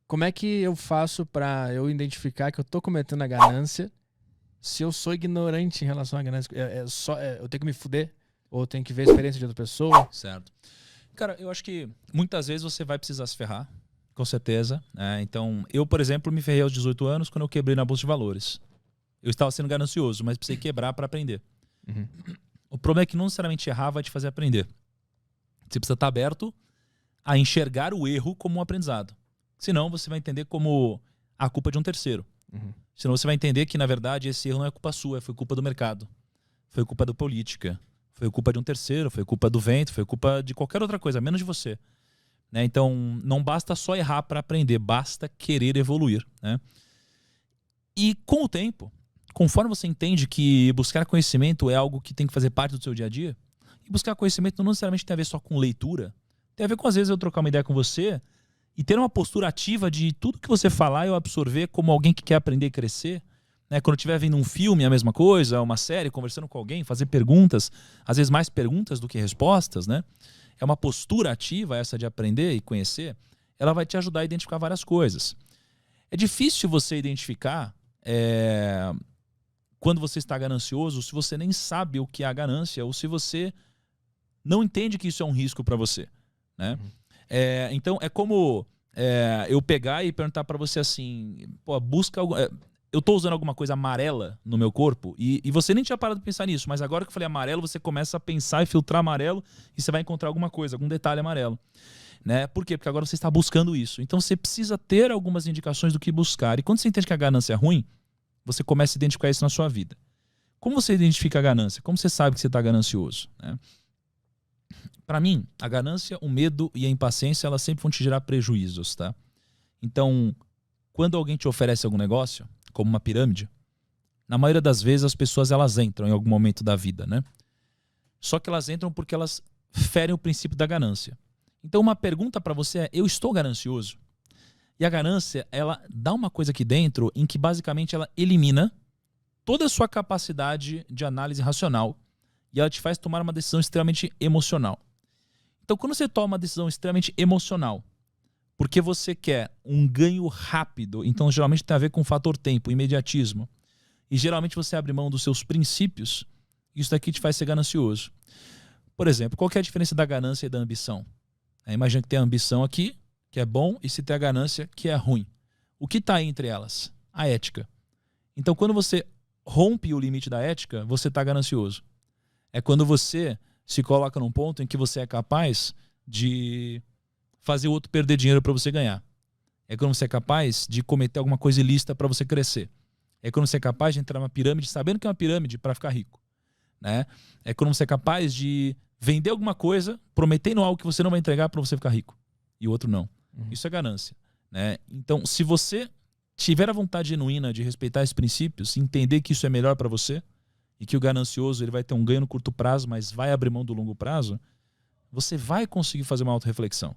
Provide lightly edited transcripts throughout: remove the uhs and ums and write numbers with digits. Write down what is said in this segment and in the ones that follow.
como é que eu faço pra eu identificar que eu tô cometendo a ganância se eu sou ignorante em relação à ganância? Eu tenho que me fuder? Ou eu tenho que ver a experiência de outra pessoa? Certo. Cara, eu acho que muitas vezes você vai precisar se ferrar, com certeza. Então, eu, por exemplo, me ferrei aos 18 anos quando eu quebrei na Bolsa de Valores. Eu estava sendo ganancioso, mas precisei quebrar para aprender. Uhum. O problema é que não necessariamente errar vai te fazer aprender. Você precisa estar aberto a enxergar o erro como um aprendizado. Senão você vai entender como a culpa de um terceiro. Uhum. Senão você vai entender que, na verdade, esse erro não é culpa sua, foi culpa do mercado. Foi culpa da política. Foi culpa de um terceiro, foi culpa do vento, foi culpa de qualquer outra coisa, menos de você. Né? Então, não basta só errar para aprender, basta querer evoluir. Né? E com o tempo, conforme você entende que buscar conhecimento é algo que tem que fazer parte do seu dia a dia, e buscar conhecimento não necessariamente tem a ver só com leitura, tem a ver com, às vezes, eu trocar uma ideia com você e ter uma postura ativa de tudo que você falar eu absorver como alguém que quer aprender e crescer. Né? Quando eu estiver vendo um filme, a mesma coisa, uma série, conversando com alguém, fazer perguntas, às vezes mais perguntas do que respostas, né? É uma postura ativa essa de aprender e conhecer, ela vai te ajudar a identificar várias coisas. É difícil você identificar quando você está ganancioso se você nem sabe o que é a ganância ou se você não entende que isso é um risco para você. Né? Uhum. Então é como eu pegar e perguntar para você assim, pô, busca algo. Eu tô usando alguma coisa amarela no meu corpo e você nem tinha parado de pensar nisso, mas agora que eu falei amarelo, você começa a pensar e filtrar amarelo e você vai encontrar alguma coisa, algum detalhe amarelo. Né? Por quê? Porque agora você está buscando isso. Então você precisa ter algumas indicações do que buscar. E quando você entende que a ganância é ruim, você começa a identificar isso na sua vida. Como você identifica a ganância? Como você sabe que você está ganancioso? Né? Para mim, a ganância, o medo e a impaciência, elas sempre vão te gerar prejuízos. Tá? Então, quando alguém te oferece algum negócio, como uma pirâmide, na maioria das vezes as pessoas elas entram em algum momento da vida, né? Só que elas entram porque elas ferem o princípio da ganância. Então uma pergunta para você é, eu estou ganancioso? E a ganância, ela dá uma coisa aqui dentro em que basicamente ela elimina toda a sua capacidade de análise racional e ela te faz tomar uma decisão extremamente emocional. Então quando você toma uma decisão extremamente emocional, porque você quer um ganho rápido, então geralmente tem a ver com o fator tempo, imediatismo. E geralmente você abre mão dos seus princípios, isso daqui te faz ser ganancioso. Por exemplo, qual que é a diferença da ganância e da ambição? Imagina que tem a ambição aqui, que é bom, e se tem a ganância, que é ruim. O que está entre elas? A ética. Então quando você rompe o limite da ética, você está ganancioso. É quando você se coloca num ponto em que você é capaz de fazer o outro perder dinheiro para você ganhar. É quando você é capaz de cometer alguma coisa ilícita para você crescer. É quando você é capaz de entrar numa pirâmide sabendo que é uma pirâmide para ficar rico. Né? É quando você é capaz de vender alguma coisa prometendo algo que você não vai entregar para você ficar rico. E o outro não. Uhum. Isso é ganância. Né? Então, se você tiver a vontade genuína de respeitar esses princípios, entender que isso é melhor para você e que o ganancioso ele vai ter um ganho no curto prazo, mas vai abrir mão do longo prazo, você vai conseguir fazer uma autorreflexão.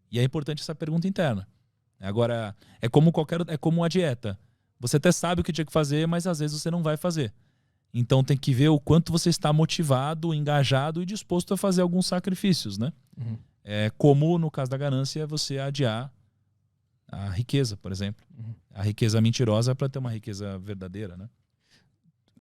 E é importante essa pergunta interna. Agora, é como uma dieta. Você até sabe o que tinha que fazer, mas às vezes você não vai fazer. Então tem que ver o quanto você está motivado, engajado e disposto a fazer alguns sacrifícios, né? Uhum. Como no caso da ganância, você adiar a riqueza, por exemplo. Uhum. A riqueza mentirosa para ter uma riqueza verdadeira, né?